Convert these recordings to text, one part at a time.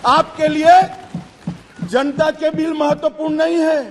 आपके लिए जनता के बिल महत्वपूर्ण नहीं है।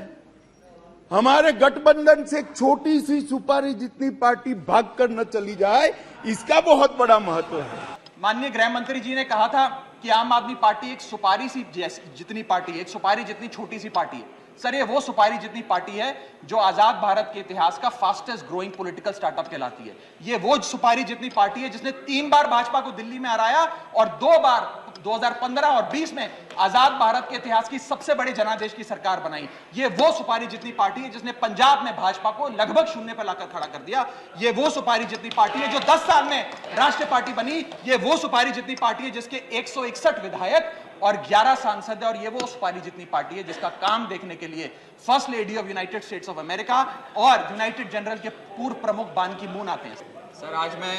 हमारे गठबंधन से एक छोटी सी सुपारी जितनी पार्टी भागकर न चली जाए, इसका बहुत बड़ा महत्व है। माननीय गृह मंत्री जी ने कहा था कि आम आदमी पार्टी एक सुपारी सी जितनी पार्टी है, एक सुपारी जितनी छोटी सी पार्टी है। सर, ये वो सुपारी जितनी पार्टी है जो आजाद भारत के इतिहास का फास्टेस्ट ग्रोइंग पॉलिटिकल स्टार्टअप कहलाती है। ये वो सुपारी जितनी पार्टी है जिसने 3 बार भाजपा को दिल्ली में हराया और 2 बार 2015 और 20 में आजाद भारत के इतिहास की सबसे बड़ी जनादेश की सरकार बनाई। ये वो सुपारी जितनी पार्टी है जिसने पंजाब में भाजपा को लगभग शून्य पर लाकर खड़ा कर दिया। ये वो सुपारी जितनी पार्टी है जो 10 साल में राष्ट्रीय पार्टी बनी। ये वो सुपारी जितनी पार्टी है जिसके 161 विधायक और 11 सांसद है। और ये वो सुपारी जितनी पार्टी है जिसका काम देखने के लिए first lady of United states of America और यूनाइटेड जनरल के पूर्व प्रमुख बान की मून आते हैं। सर, आज मैं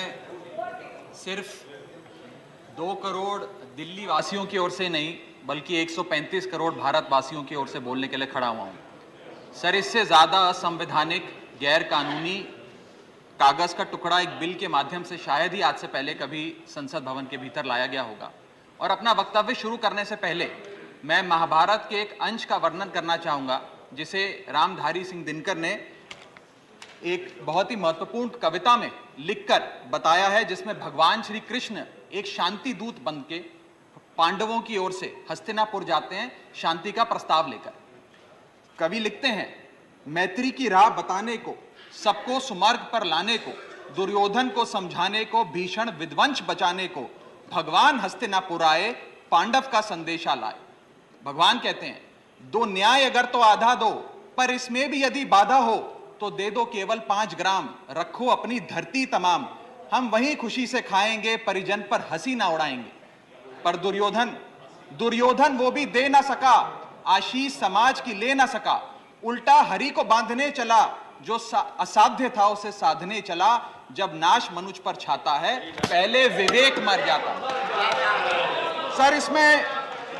सिर्फ 2 करोड़ दिल्ली वासियों की ओर से नहीं बल्कि 135 करोड़ भारतवासियों की ओर से बोलने के लिए खड़ा हुआ हूं। सर, इससे ज्यादा असंवैधानिक, गैर कानूनी कागज का टुकड़ा एक बिल के माध्यम से शायद ही आज से पहले कभी संसद भवन के भीतर लाया गया होगा। और अपना वक्तव्य शुरू करने से पहले मैं महाभारत के एक अंश का वर्णन करना चाहूंगा जिसे रामधारी सिंह दिनकर ने एक बहुत ही महत्वपूर्ण कविता में लिखकर बताया है, जिसमें भगवान श्री कृष्ण एक शांति दूत बनके पांडवों की ओर से हस्तिनापुर जाते हैं शांति का प्रस्ताव लेकर। कवि लिखते हैं, मैत्री की राह बताने को, सबको सुमार्ग पर लाने को, दुर्योधन को समझाने को, भीषण विध्वंस बचाने को, भगवान हस्तिनापुर आए, पांडव का संदेशा लाए। भगवान कहते हैं, दो न्याय अगर तो आधा दो, पर इसमें भी यदि बाधा हो तो दे दो केवल 5 ग्राम, रखो अपनी धरती तमाम, हम वहीं खुशी से खाएंगे, परिजन पर हंसी ना उड़ाएंगे। पर दुर्योधन वो भी दे ना सका, आशीष समाज की ले ना सका, उल्टा हरि को बांधने चला, जो असाध्य था उसे साधने चला, जब नाश मनुष्य पर छाता है, पहले विवेक मर जाता। सर, इसमें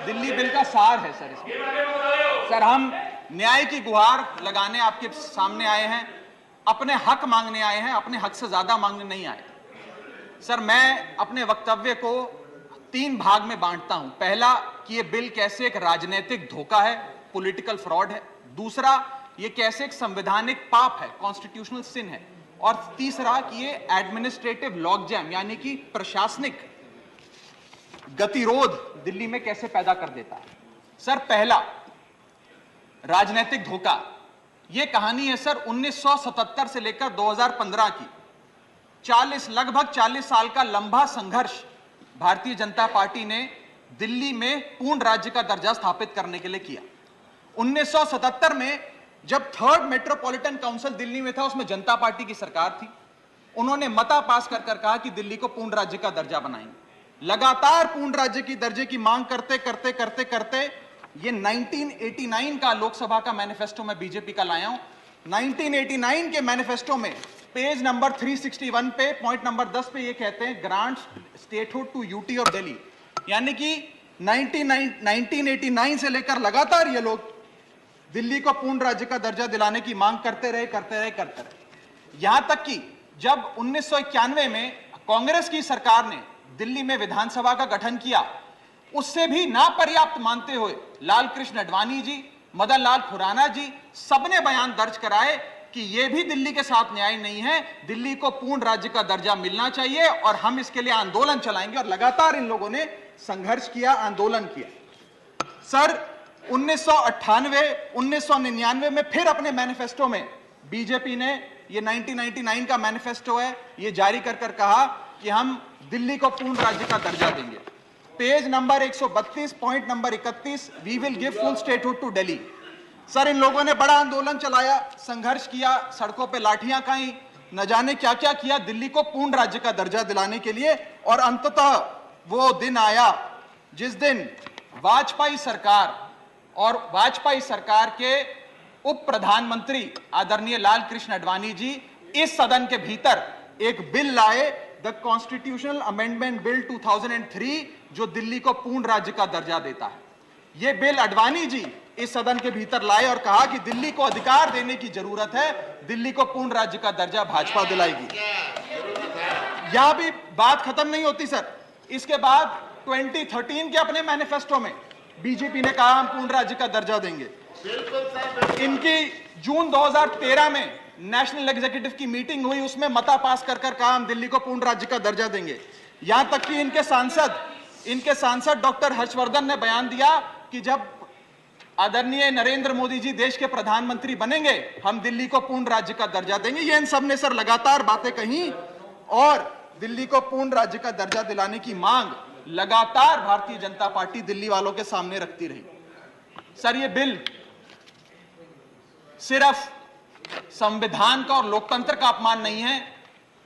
दिल्ली बिल का सार है। सर, हम न्याय की गुहार लगाने आपके सामने आए हैं, अपने हक मांगने आए हैं, अपने हक से ज्यादा मांगने नहीं आए। सर, मैं अपने वक्तव्य को 3 भाग में बांटता हूं। पहला, कि ये बिल कैसे एक राजनीतिक धोखा है, पॉलिटिकल फ्रॉड है। दूसरा, ये कैसे एक संवैधानिक पाप है, कॉन्स्टिट्यूशनल सिन है। और तीसरा, कि ये एडमिनिस्ट्रेटिव लॉकजैम यानी कि प्रशासनिक गतिरोध दिल्ली में कैसे पैदा कर देता है। सर, पहला, राजनीतिक धोखा। यह कहानी है सर 1977 से लेकर 2015 की। लगभग 40 साल का लंबा संघर्ष भारतीय जनता पार्टी ने दिल्ली में पूर्ण राज्य का दर्जा स्थापित करने के लिए किया। 1977 में जब 3rd मेट्रोपॉलिटन काउंसिल दिल्ली में था, उसमें जनता पार्टी की सरकार थी। उन्होंने मता पास कर कहा कि दिल्ली को पूर्ण राज्य का दर्जा बनाएंगे। लगातार पूर्ण राज्य की दर्जे की मांग करते करते ये 1989 का लोकसभा का मैनिफेस्टो मैं बीजेपी का लाया हूं। 1989 के मैनिफेस्टो में पेज नंबर 361 पे पॉइंट नंबर 10 पे ये कहते हैं, grant statehood to UT of Delhi. यानी कि 1989 से लेकर लगातार ये लोग दिल्ली को पूर्ण राज्य का दर्जा दिलाने की मांग करते रहे। यहां तक कि जब 1991 में कांग्रेस की सरकार ने दिल्ली में विधानसभा का गठन किया, उससे भी ना पर्याप्त मानते हुए लाल कृष्ण आडवाणी जी, मदन लाल खुराना जी सबने बयान दर्ज कराए कि यह भी दिल्ली के साथ न्याय नहीं है, दिल्ली को पूर्ण राज्य का दर्जा मिलना चाहिए और हम इसके लिए आंदोलन चलाएंगे। और लगातार इन लोगों ने संघर्ष किया, आंदोलन किया। सर, 1998, 1999 में फिर अपने मैनिफेस्टो में बीजेपी ने, ये 1999 का मैनिफेस्टो है, ये जारी कर कहा कि हम दिल्ली को पूर्ण राज्य का दर्जा देंगे। Page number 132 point number 31, we will give full statehood to Delhi. Sir, इन लोगों ने बड़ा आंदोलन चलाया, संघर्ष किया, सड़कों पे लाठियां खाई, न जाने क्या क्या किया दिल्ली को पूर्ण राज्य का दर्जा दिलाने के लिए। और अंततः वो दिन आया जिस दिन वाजपेयी सरकार के उप प्रधानमंत्री आदरणीय लाल कृष्ण आडवाणी जी इस सदन के भीतर एक बिल लाए, द कॉन्स्टिट्यूशनल अमेंडमेंट बिल 2003, जो दिल्ली को पूर्ण राज्य का दर्जा देता है। यह बिल आडवाणी जी इस सदन के भीतर लाए और कहा कि दिल्ली को अधिकार देने की जरूरत है, दिल्ली को पूर्ण राज्य का दर्जा भाजपा दिलाएगी। यहां भी बात खत्म नहीं होती सर। इसके बाद 2013 के अपने मैनिफेस्टो में बीजेपी ने कहा हम पूर्ण राज्य का दर्जा देंगे। इनकी जून 2013 में नेशनल एग्जीक्यूटिव की मीटिंग हुई, उसमें मता पास कर कहा हम दिल्ली को पूर्ण राज्य का दर्जा देंगे। यहां तक कि इनके सांसद डॉक्टर हर्षवर्धन ने बयान दिया कि जब आदरणीय नरेंद्र मोदी जी देश के प्रधानमंत्री बनेंगे हम दिल्ली को पूर्ण राज्य का दर्जा देंगे। ये इन सब ने सर लगातार बातें कही और दिल्ली को पूर्ण राज्य का दर्जा दिलाने की मांग लगातार भारतीय जनता पार्टी दिल्ली वालों के सामने रखती रही। सर ये बिल सिर्फ संविधान का और लोकतंत्र का अपमान नहीं है,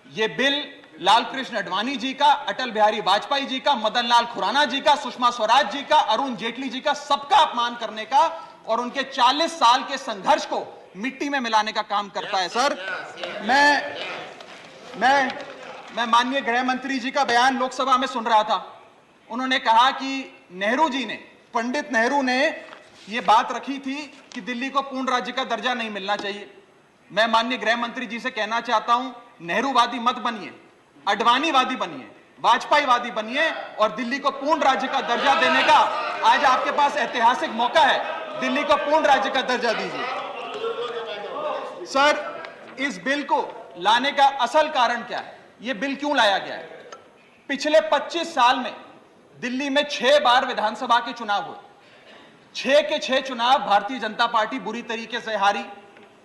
ये बिल लाल कृष्ण आडवाणी जी का, अटल बिहारी वाजपेयी जी का, मदन लाल खुराना जी का, सुषमा स्वराज जी का, अरुण जेटली जी का, सबका अपमान करने का और उनके 40 साल के संघर्ष को मिट्टी में मिलाने का काम करता है। सर मैं माननीय गृह मंत्री जी का बयान लोकसभा में सुन रहा था। उन्होंने कहा कि पंडित नेहरू ने यह बात रखी थी कि दिल्ली को पूर्ण राज्य का दर्जा नहीं मिलना चाहिए। मैं माननीय गृह मंत्री जी से कहना चाहता हूं, नेहरूवादी मत बनिए, अडवाणीवादी बनिए, वाजपेयीवादी बनिए और दिल्ली को पूर्ण राज्य का दर्जा देने का आज आपके पास ऐतिहासिक मौका है। दिल्ली को पूर्ण राज्य का दर्जा दीजिए। सर इस बिल को लाने का असल कारण क्या है? यह बिल क्यों लाया गया है? पिछले 25 साल में दिल्ली में 6 बार विधानसभा के चुनाव हुए। 6 के 6 चुनाव भारतीय जनता पार्टी बुरी तरीके से हारी।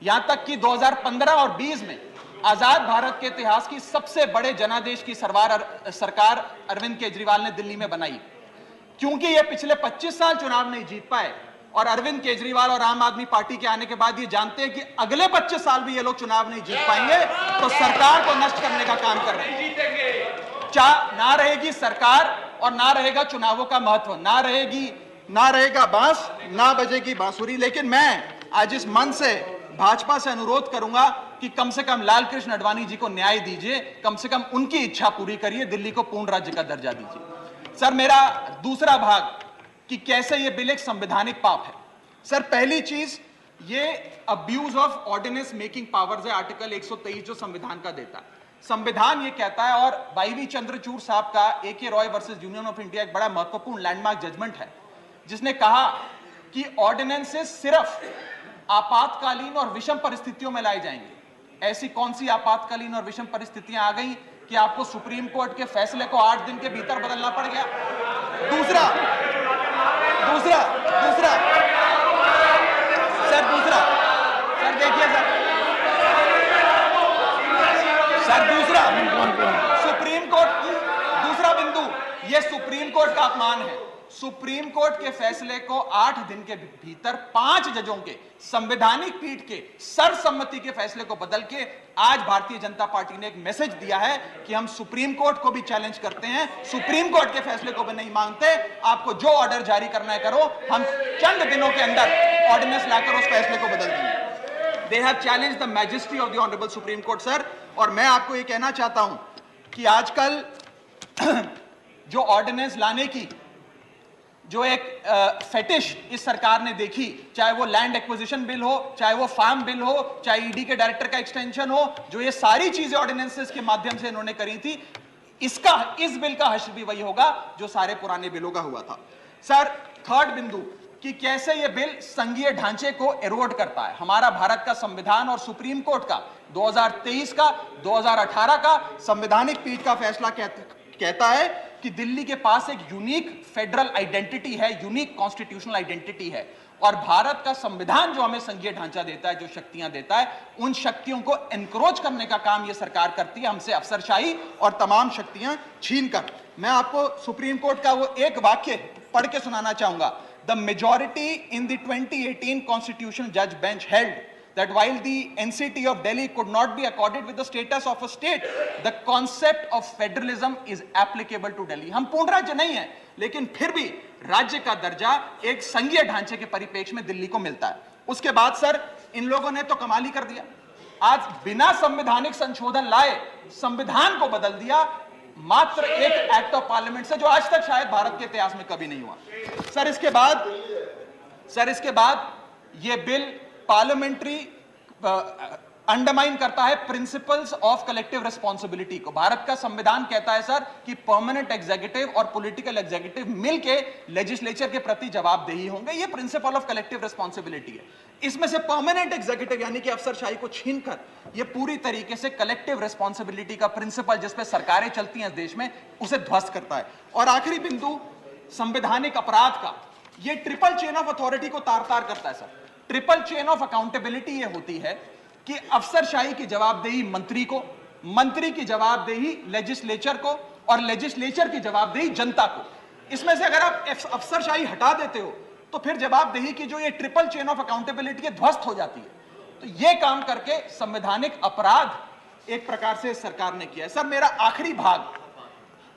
यहां तक कि 2015 और 20 में आजाद भारत के इतिहास की सबसे बड़े जनादेश की सरकार अरविंद केजरीवाल ने दिल्ली में बनाई। क्योंकि ये पिछले 25 साल चुनाव नहीं जीत पाए और अरविंद केजरीवाल और आम आदमी पार्टी के आने के बाद ये जानते हैं कि अगले 25 साल भी ये लोग चुनाव नहीं जीत पाएंगे, तो सरकार को नष्ट करने का काम कर रहे हैं। ना रहेगी सरकार और ना रहेगा चुनावों का महत्व, ना रहेगा बांस, ना बजेगी बांसुरी। लेकिन मैं आज इस मंच से भाजपा से अनुरोध करूंगा कि कम से कम लाल कृष्ण आडवाणी जी को न्याय दीजिए, कम से कम उनकी इच्छा पूरी करिए, दिल्ली को पूर्ण राज्य का दर्जा दीजिए। सर मेरा दूसरा भाग कि कैसे यह बिल एक संवैधानिक पाप है। सर पहली चीज, ये abuse of ordinance making powers है, आर्टिकल 123 जो संविधान का देता है। संविधान ये कहता है, और वाईवी चंद्रचूड़ साहब का AK Roy versus union of India एक बड़ा महत्वपूर्ण लैंडमार्क जजमेंट है, जिसने कहा कि ऑर्डिनेंसेस सिर्फ आपातकालीन और विषम परिस्थितियों में लाए जाएंगे। ऐसी कौन सी आपातकालीन और विषम परिस्थितियां आ गई कि आपको सुप्रीम कोर्ट के फैसले को 8 दिन के भीतर बदलना पड़ गया? दूसरा सर देखिए सर सुप्रीम कोर्ट, दूसरा बिंदु, यह सुप्रीम कोर्ट का अपमान है। सुप्रीम कोर्ट के फैसले को 8 दिन के भीतर 5 जजों के संवैधानिक पीठ के सर्वसम्मति के फैसले को बदल के आज भारतीय जनता पार्टी ने एक मैसेज दिया है कि हम सुप्रीम कोर्ट को भी चैलेंज करते हैं, सुप्रीम कोर्ट के फैसले को भी नहीं मांगते, आपको जो ऑर्डर जारी करना है करो, हम चंद दिनों के अंदर ऑर्डिनेंस लाकर उस फैसले को बदल देंगे। They have challenged the majesty of the honourable supreme court sir. और मैं आपको यह कहना चाहता हूं कि आजकल जो ऑर्डिनेंस लाने की जो एक फेटिश इस सरकार ने देखी, चाहे वो लैंड एक्विजिशन बिल हो, चाहे वो फार्म बिल हो, चाहे ईडी के डायरेक्टर का एक्सटेंशन हो, जो ये सारी चीजें ऑर्डिनेंसेस के माध्यम से इन्होंने करी थी, इस बिल का हश्र भी वही होगा जो सारे पुराने बिलों का हुआ था। सर थर्ड बिंदु कि कैसे ये बिल संघीय ढांचे को एरोड करता है। हमारा भारत का संविधान और सुप्रीम कोर्ट का 2023 का 2018 का संवैधानिक पीठ का फैसला कहता है कि दिल्ली के पास एक यूनिक फेडरल आइडेंटिटी है, यूनिक कॉन्स्टिट्यूशनल आइडेंटिटी है, और भारत का संविधान जो हमें संघीय ढांचा देता है, जो शक्तियां देता है, उन शक्तियों को एनक्रोच करने का काम यह सरकार करती है, हमसे अफसरशाही और तमाम शक्तियां छीनकर। मैं आपको सुप्रीम कोर्ट का वो एक वाक्य पढ़ के सुनाना चाहूंगा। The majority in the 2018 constitutional जज bench held that while the NCT of Delhi could not be accorded with the status of a state, the concept of federalism is applicable to Delhi. हम पूर्ण राज्य नहीं है, लेकिन फिर भी राज्य का दर्जा एक संघीय ढांचे के परिप्रेक्ष्य में दिल्ली को मिलता है। उसके बाद सर इन लोगों ने तो कमाल ही कर दिया, आज बिना संवैधानिक संशोधन लाए संविधान को बदल दिया, मात्र एक एक्ट ऑफ पार्लियामेंट से, जो आज तक शायद भारत के इतिहास में कभी नहीं हुआ। सर इसके बाद यह बिल पार्लियामेंट्री अंडरमाइन करता है प्रिंसिपल्स ऑफ कलेक्टिव रिस्पॉन्सिबिलिटी को। भारत का संविधान कहता है सर कि परमानेंट एग्जीक्यूटिव और पॉलिटिकल एग्जीक्यूटिव मिलके लेजिस्लेचर के प्रति जवाबदेही होंगे। ये प्रिंसिपल ऑफ कलेक्टिव रिस्पॉन्सिबिलिटी है। इसमें से परमानेंट एग्जीक्यूटिव यानी कि अफसरशाही को छीनकर ये पूरी तरीके से कलेक्टिव रिस्पॉन्सिबिलिटी का प्रिंसिपल जिस पे सरकारें चलती हैं इस देश में, उसे ध्वस्त करता है। और आखिरी बिंदु संवैधानिक अपराध का, ये ट्रिपल चेन ऑफ अथॉरिटी को तार तार करता है sir. Triple chain of accountability ये होती है कि अफसरशाही की जवाबदेही मंत्री को, मंत्री की जवाबदेही लेजिस्लेचर को, और लेजिस्लेचर की जवाबदेही जनता को। इसमें से अगर आप अफसरशाही हटा देते हो तो फिर जवाबदेही की जो ये ट्रिपल चेन ऑफ अकाउंटेबिलिटी ध्वस्त हो जाती है। तो ये काम करके संवैधानिक अपराध एक प्रकार से सरकार ने किया है। सर मेरा आखिरी भाग,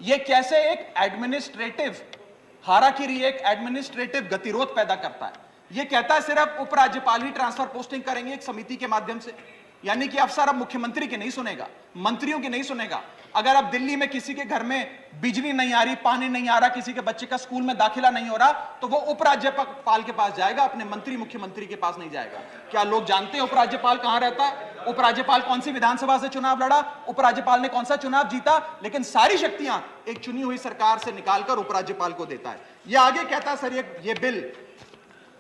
ये कैसे एक एडमिनिस्ट्रेटिव हाराकिरी, एक एडमिनिस्ट्रेटिव गतिरोध पैदा करता है। ये कहता है सिर्फ उपराज्यपाल ही ट्रांसफर पोस्टिंग करेंगे एक समिति के माध्यम से, यानी कि अफसर अब मुख्यमंत्री की नहीं सुनेगा, मंत्रियों की नहीं सुनेगा। अगर अब दिल्ली में किसी के घर में बिजली नहीं आ रही, पानी नहीं आ रहा, किसी के बच्चे का स्कूल में दाखिला नहीं हो रहा, तो वो उपराज्यपाल के पास जाएगा, अपने मंत्री मुख्यमंत्री के पास नहीं जाएगा। क्या लोग जानते हैं उपराज्यपाल कहां रहता है? उपराज्यपाल कौन सी विधानसभा से चुनाव लड़ा, उपराज्यपाल ने कौन सा चुनाव जीता? लेकिन सारी शक्तियां एक चुनी हुई सरकार से निकालकर उपराज्यपाल को देता है। यह आगे कहता है सर ये बिल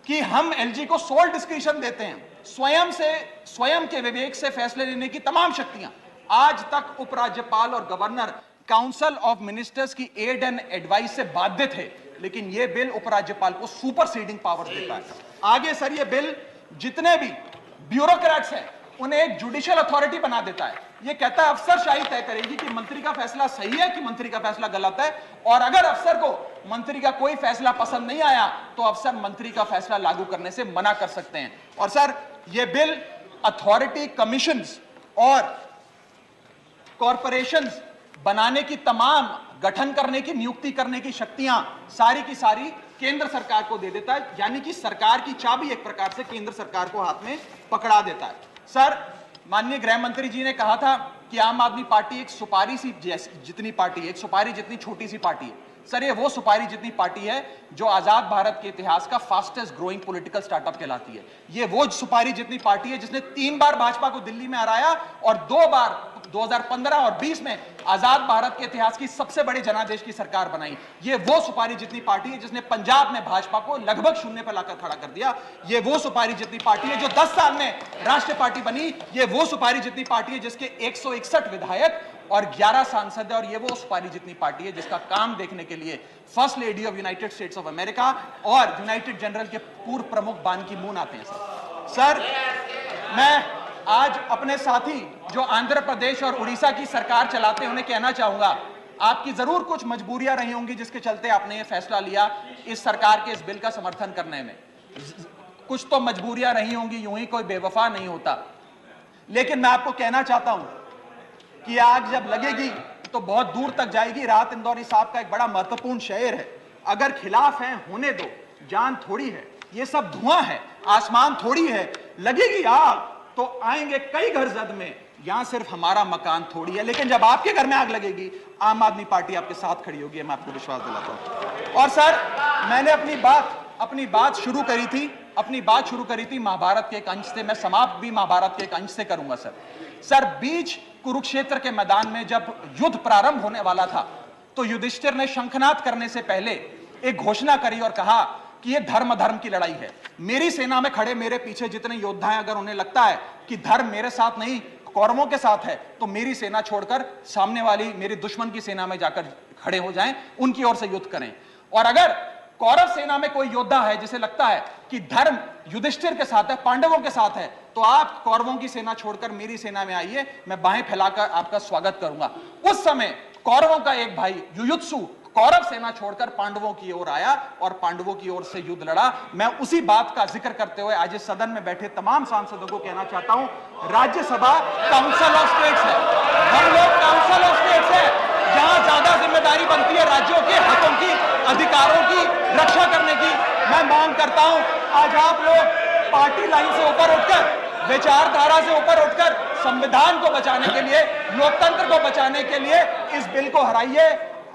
कि हम एलजी को सोल डिस्क्रिशन देते हैं, स्वयं के विवेक से फैसले लेने की तमाम शक्तियां। आज तक उपराज्यपाल और गवर्नर काउंसिल ऑफ मिनिस्टर्स की एड एंड एडवाइस से बाध्य थे, लेकिन यह बिल उपराज्यपाल को सुपरसीडिंग पावर देता है। आगे सर यह बिल जितने भी ब्यूरोक्रेट्स हैं उन्हें एक जुडिशियल अथॉरिटी बना देता है। यह कहता है अफसरशाही तय करेगी कि मंत्री का फैसला सही है कि मंत्री का फैसला गलत है, और अगर अफसर को मंत्री का कोई फैसला पसंद नहीं आया तो अफसर मंत्री का फैसला लागू करने से मना कर सकते हैं। और सर यह बिल अथॉरिटी, कमीशंस और कॉरपोरेशंस बनाने की, तमाम गठन करने की, नियुक्ति करने की शक्तियां सारी की सारी केंद्र सरकार को दे देता है, यानी कि सरकार की चाबी एक प्रकार से केंद्र सरकार को हाथ में पकड़ा देता है। सर माननीय गृह मंत्री जी ने कहा था कि आम आदमी पार्टी एक सुपारी सी जितनी पार्टी है, एक सुपारी जितनी छोटी सी पार्टी है। सर ये वो सुपारी जितनी पार्टी है जो आजाद भारत के इतिहास का फास्टेस्ट ग्रोइंग पॉलिटिकल स्टार्टअप कहलाती है। ये वो सुपारी जितनी पार्टी है जिसने 3 बार भाजपा को दिल्ली में हराया और 2 बार 2015 और 20 में आजाद भारत के इतिहास की सबसे बड़ी जनादेश की सरकार बनाई। ये वो सुपारी जितनी पार्टी है जिसने पंजाब में भाजपा को लगभग शून्य पर लाकर खड़ा कर दिया। ये वो सुपारी जितनी पार्टी है जो 10 साल में राष्ट्रीय पार्टी बनी। ये वो सुपारी जितनी पार्टी है जिसके 161 विधायक और 11 सांसद है। और ये वो सुपारी जितनी पार्टी है जिसका काम देखने के लिए first lady of United states of America और यूनाइटेड जनरल के पूर्व प्रमुख बान की मून आते हैं। सर मैं आज अपने साथी जो आंध्र प्रदेश और उड़ीसा की सरकार चलाते हैं उन्हें कहना चाहूंगा, आपकी जरूर कुछ मजबूरियां रही होंगी जिसके चलते आपने ये फैसला लिया इस सरकार के इस बिल का समर्थन करने में। कुछ तो मजबूरियां रही होंगी, यूं ही कोई बेवफा नहीं होता। लेकिन मैं आपको कहना चाहता हूं कि आग जब लगेगी तो बहुत दूर तक जाएगी। राहत इंदौरी साहब का एक बड़ा महत्वपूर्ण शेर है, अगर खिलाफ है होने दो, जान थोड़ी है, ये सब धुआं है, आसमान थोड़ी है, लगेगी आग तो आएंगे कई घर जद में, यहां सिर्फ हमारा मकान थोड़ी है। लेकिन जब आपके घर में आग लगेगी आम आदमी पार्टी आपके साथ खड़ी होगी, मैं आपको विश्वास दिलाता हूं। और सर मैंने अपनी बात शुरू करी थी महाभारत के एक अंश से, मैं समाप्त भी महाभारत के एक अंश से करूंगा। सर बीच कुरुक्षेत्र के मैदान में जब युद्ध प्रारंभ होने वाला था तो युधिष्ठिर ने शंखनाद करने से पहले एक घोषणा करी और कहा कि यह धर्म की लड़ाई है। मेरी सेना में खड़े मेरे पीछे जितने योद्धा हैं, अगर उन्हें लगता है कि धर्म मेरे साथ नहीं कौरवों के साथ है तो मेरी सेना छोड़कर सामने वाली मेरी दुश्मन की सेना में जाकर खड़े हो जाएं, उनकी ओर से युद्ध करें। और अगर कौरव सेना में कोई योद्धा है जिसे लगता है कि धर्म युधिष्ठिर के साथ है, पांडवों के साथ है, तो आप कौरवों की सेना छोड़कर मेरी सेना में आइए, मैं बाहें फैलाकर आपका स्वागत करूंगा। उस समय कौरवों का एक भाई युयुत्सु कौरव सेना छोड़कर पांडवों की ओर आया और पांडवों की ओर से युद्ध लड़ा। मैं उसी बात का जिक्र करते हुए आज इस सदन में बैठे तमाम सांसदों को कहना चाहता हूं, राज्यसभा काउंसिल ऑफ स्टेट्स है, हम लोग काउंसिल ऑफ स्टेट्स है, जहां ज्यादा जिम्मेदारी बनती है राज्यों के हकों की, अधिकारों की रक्षा करने की। मैं मांग करता हूं आज आप लोग पार्टी लाइन से ऊपर उठकर, विचारधारा से ऊपर उठकर संविधान को बचाने के लिए, लोकतंत्र को बचाने के लिए इस बिल को हराइए।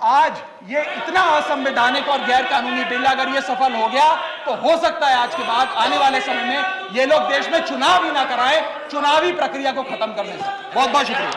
आज ये इतना असंवैधानिक और गैर कानूनी बिल अगर ये सफल हो गया तो हो सकता है आज के बाद आने वाले समय में ये लोग देश में चुनाव ही ना कराएं, चुनावी प्रक्रिया को खत्म करने से। बहुत बहुत शुक्रिया।